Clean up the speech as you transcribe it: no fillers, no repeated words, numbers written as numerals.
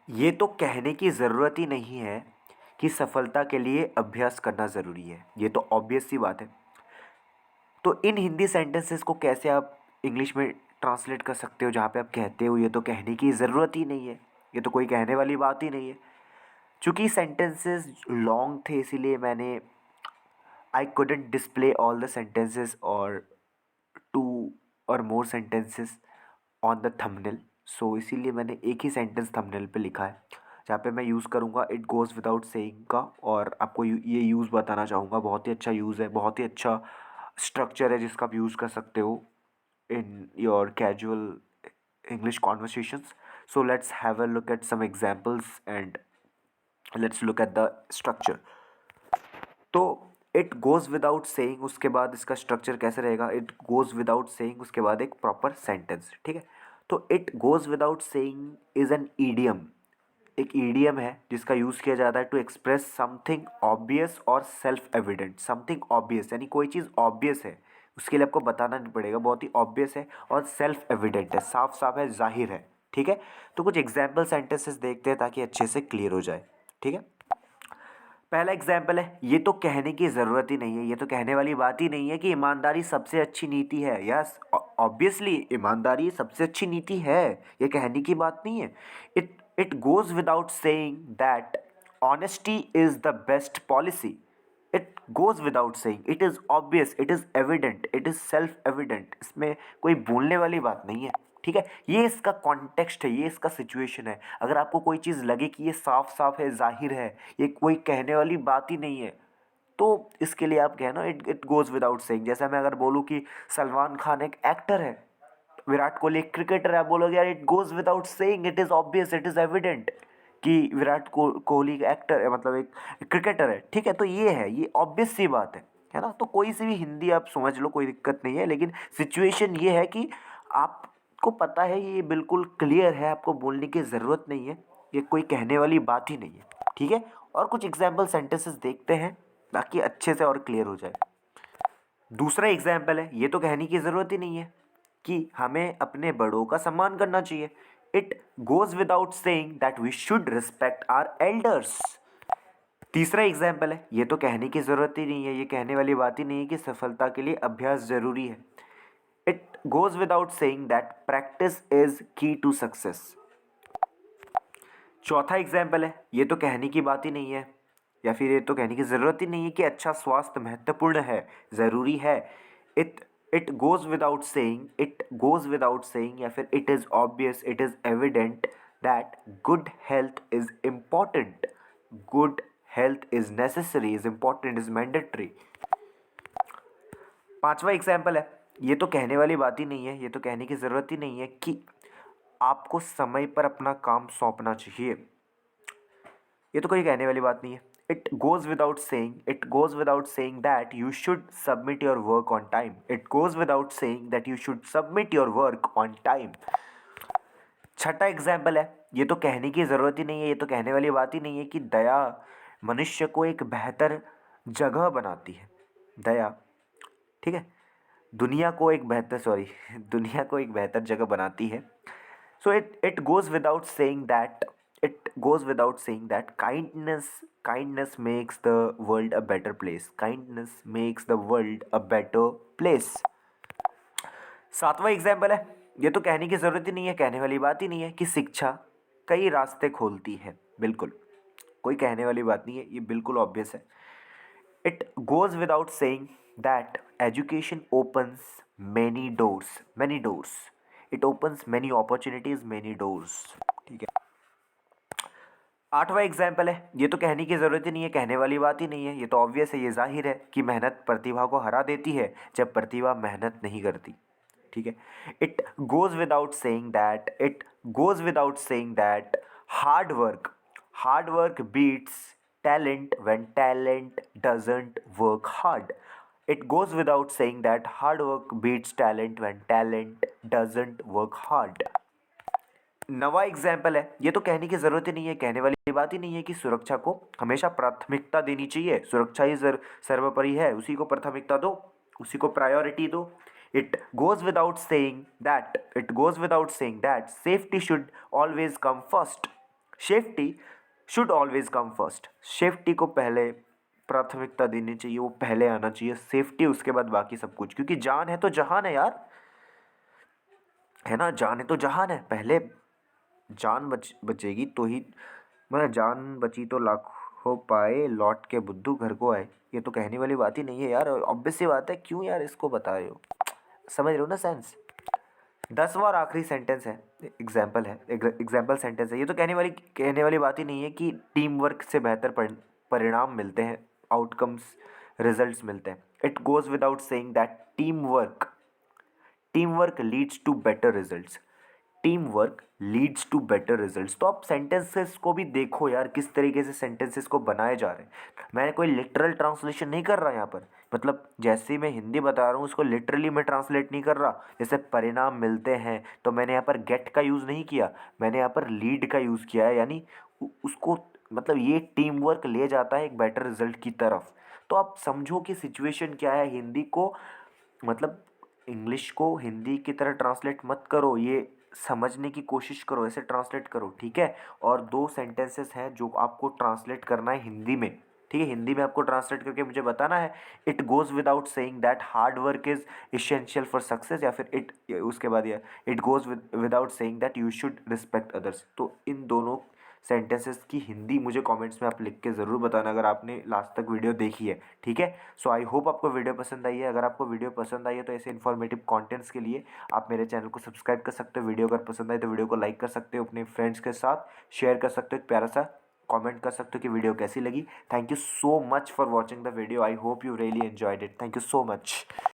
ये तो कहने की ज़रूरत ही नहीं है कि सफलता के लिए अभ्यास करना ज़रूरी है। ये तो ऑब्वियस सी बात है। तो इन हिंदी सेंटेंसेस को कैसे आप इंग्लिश में ट्रांसलेट कर सकते हो जहाँ पे आप कहते हो ये तो कहने की ज़रूरत ही नहीं है, ये तो कोई कहने वाली बात ही नहीं है। चूँकि सेंटेंसेस लॉन्ग थे इसीलिए मैंने आई couldn't display all the sentences or two or more sentences on the thumbnail, सो इसीलिए मैंने एक ही सेंटेंस थंबनेल पे लिखा है जहाँ पे मैं यूज़ करूँगा इट गोज़ विदाउट सेइंग का, और आपको ये यूज़ बताना चाहूँगा। बहुत ही अच्छा यूज़ है, बहुत ही अच्छा स्ट्रक्चर है जिसका आप यूज़ कर सकते हो in your casual English conversations. So let's have a look at some examples and let's look at the structure. तो इट गोज़ विदाउट सेइंग, उसके बाद इसका स्ट्रक्चर कैसे रहेगा? इट गोज़ विदाउट सेइंग, उसके बाद एक प्रॉपर सेंटेंस, ठीक है। तो it goes without saying is an idiom, एक ईडियम है जिसका यूज़ किया जाता है टू एक्सप्रेस समथिंग ऑब्वियस और सेल्फ एविडेंट। समथिंग ऑब्वियस यानी कोई चीज़ ऑब्वियस है, उसके लिए आपको बताना नहीं पड़ेगा, बहुत ही ऑब्वियस है, और सेल्फ एविडेंट है, साफ साफ है, जाहिर है, ठीक है। तो कुछ एग्जाम्पल सेंटेंसेस देखते हैं ताकि अच्छे से क्लियर हो जाए, ठीक है। पहला एग्जाम्पल है, ये तो कहने की ज़रूरत ही नहीं है, ये तो कहने वाली बात ही नहीं है कि ईमानदारी सबसे अच्छी नीति है। यस, ऑब्वियसली ईमानदारी सबसे अच्छी नीति है, ये कहने की बात नहीं है। It goes without saying that honesty is the best policy. It goes without saying, it is obvious, it is evident, it is self evident, इसमें कोई बोलने वाली बात नहीं है, ठीक है। ये इसका कॉन्टेक्स्ट है, ये इसका सिचुएशन है। अगर आपको कोई चीज़ लगे कि ये साफ साफ है, जाहिर है, ये कोई कहने वाली बात ही नहीं है, तो इसके लिए आप कहें ना it it goes without saying. जैसा मैं अगर बोलूँ कि सलमान खान एक एक्टर है, विराट कोहली एक क्रिकेटर है, आप बोलोगे यार it goes without saying, it is obvious, it is evident कि विराट कोहली एक एक्टर है, मतलब एक क्रिकेटर है, ठीक है। तो ये है, ये ऑब्वियस सी बात है ना। तो कोई सी भी हिंदी आप समझ लो, कोई दिक्कत नहीं है, लेकिन सिचुएशन ये है कि आपको पता है ये बिल्कुल क्लियर है, आपको बोलने की ज़रूरत नहीं है, ये कोई कहने वाली बात ही नहीं है, ठीक है। और कुछ एग्जाम्पल सेंटेंसेस देखते हैं ताकि अच्छे से और क्लियर हो जाए। दूसरा एग्जाम्पल है, ये तो कहने की ज़रूरत ही नहीं है कि हमें अपने बड़ों का सम्मान करना चाहिए। It goes without saying that we should respect our elders. तीसरा एग्जाम्पल है, ये तो कहने की ज़रूरत ही नहीं है, ये कहने वाली बात ही नहीं है कि सफलता के लिए अभ्यास ज़रूरी है। It goes without saying that practice is की टू सक्सेस। चौथा एग्जाम्पल है, ये तो कहने की बात ही नहीं है, या फिर ये तो कहने की ज़रूरत ही नहीं है कि अच्छा स्वास्थ्य महत्वपूर्ण है, ज़रूरी है। It goes without saying, it goes without saying, या फिर it is obvious, it is evident that good health is important, good health is necessary, is important, is mandatory. पांचवा एग्जाम्पल है, ये तो कहने वाली बात ही नहीं है, ये तो कहने की ज़रूरत ही नहीं है कि आपको समय पर अपना काम सौंपना चाहिए, ये तो कोई कहने वाली बात नहीं है। It goes without saying, it goes without saying that you should submit your work on time, it goes without saying that you should submit your work on time. छठा एग्जाम्पल है, ये तो कहने की ज़रूरत ही नहीं है, ये तो कहने वाली बात ही नहीं है कि दया मनुष्य को एक बेहतर जगह बनाती है। दया, ठीक है, दुनिया को एक बेहतर सॉरी दुनिया को एक बेहतर जगह बनाती है। So it goes without saying that, it goes without saying that kindness makes the world a better place, kindness makes the world a better place. सातवां एग्जाम्पल है, ये तो कहने की ज़रूरत ही नहीं है, कहने वाली बात ही नहीं है कि शिक्षा कई रास्ते खोलती है। बिल्कुल कोई कहने वाली बात नहीं है, ये बिल्कुल ऑब्वियस है। It goes without saying that education opens many doors, it opens many opportunities, many doors, ठीक है। आठवां एग्जाम्पल है, ये तो कहने की ज़रूरत ही नहीं है, कहने वाली बात ही नहीं है, ये तो ऑब्वियस है, ये जाहिर है कि मेहनत प्रतिभा को हरा देती है जब प्रतिभा मेहनत नहीं करती, ठीक है। It goes without saying that, it goes without saying that hard work beats talent when talent doesn't work hard. It goes without saying that hard work beats talent when talent doesn't work hard. नवा example है, ये तो कहने की ज़रूरत ही नहीं है, कहने वाली बात ही नहीं है कि सुरक्षा को हमेशा प्राथमिकता देनी चाहिए, सुरक्षा ही सर्वोपरि है, उसी को प्राथमिकता दो, उसी को प्रायोरिटी दो। It goes without saying that safety should always come first, safety should always come first. Safety को पहले प्राथमिकता देनी चाहिए, वो पहले आना चाहिए। सेफ्टी उसके बाद बाकी सब कुछ, क्योंकि जान है तो जहान है यार, है ना। जान है तो जहान है। पहले जान बचेगी तो ही, मतलब जान बची तो लाखों पाए, लौट के बुद्धू घर को आए। ये तो कहने वाली बात ही नहीं है यार, ऑब्वियस सी बात है। क्यों यार इसको बता रहे हो, समझ रहे हो ना सेंस। 10वां और आखिरी सेंटेंस है, एग्जाम्पल है, एग्जाम्पल सेंटेंस है। ये तो कहने वाली बात ही नहीं है कि टीम वर्क से बेहतर परिणाम मिलते हैं, आउटकम्स, रिजल्ट्स मिलते हैं। It goes without saying that team work leads to better results. Team work leads to better results. तो आप सेंटेंसेस को भी देखो यार, किस तरीके से सेंटेंसेस को बनाए जा रहे हैं। मैं कोई लिटरल ट्रांसलेशन नहीं कर रहा यहाँ पर, मतलब जैसे मैं हिंदी बता रहा हूँ उसको लिटरली मैं ट्रांसलेट नहीं कर रहा। जैसे परिणाम मिलते हैं, तो मैंने यहाँ पर गेट का यूज़ नहीं किया, मैंने यहाँ पर लीड का यूज़ किया है। यानी उसको, मतलब ये टीम वर्क ले जाता है एक बेटर रिजल्ट की तरफ। तो आप समझो कि सिचुएशन क्या है। हिंदी को, मतलब इंग्लिश को हिंदी की तरह ट्रांसलेट मत करो, ये समझने की कोशिश करो, ऐसे ट्रांसलेट करो, ठीक है। और 2 सेंटेंसेस हैं जो आपको ट्रांसलेट करना है हिंदी में, ठीक है। हिंदी में आपको ट्रांसलेट करके मुझे बताना है, it goes without saying that hard work is essential for success, या फिर उसके बाद ये it goes without saying that you should respect others. तो इन दोनों सेंटेंसेस की हिंदी मुझे कमेंट्स में आप लिख के ज़रूर बताना, अगर आपने लास्ट तक वीडियो देखी है, ठीक है। सो आई होप आपको वीडियो पसंद आई है। अगर आपको वीडियो पसंद आई है तो ऐसे इन्फॉर्मेटिव कंटेंट्स के लिए आप मेरे चैनल को सब्सक्राइब कर सकते हो। वीडियो अगर पसंद आए तो वीडियो को लाइक कर सकते हो, अपने फ्रेंड्स के साथ शेयर कर सकते हो, एक प्यारा सा कमेंट कर सकते हो कि वीडियो कैसी लगी। Thank you so much for watching the video. I hope you really enjoyed it. Thank you so much.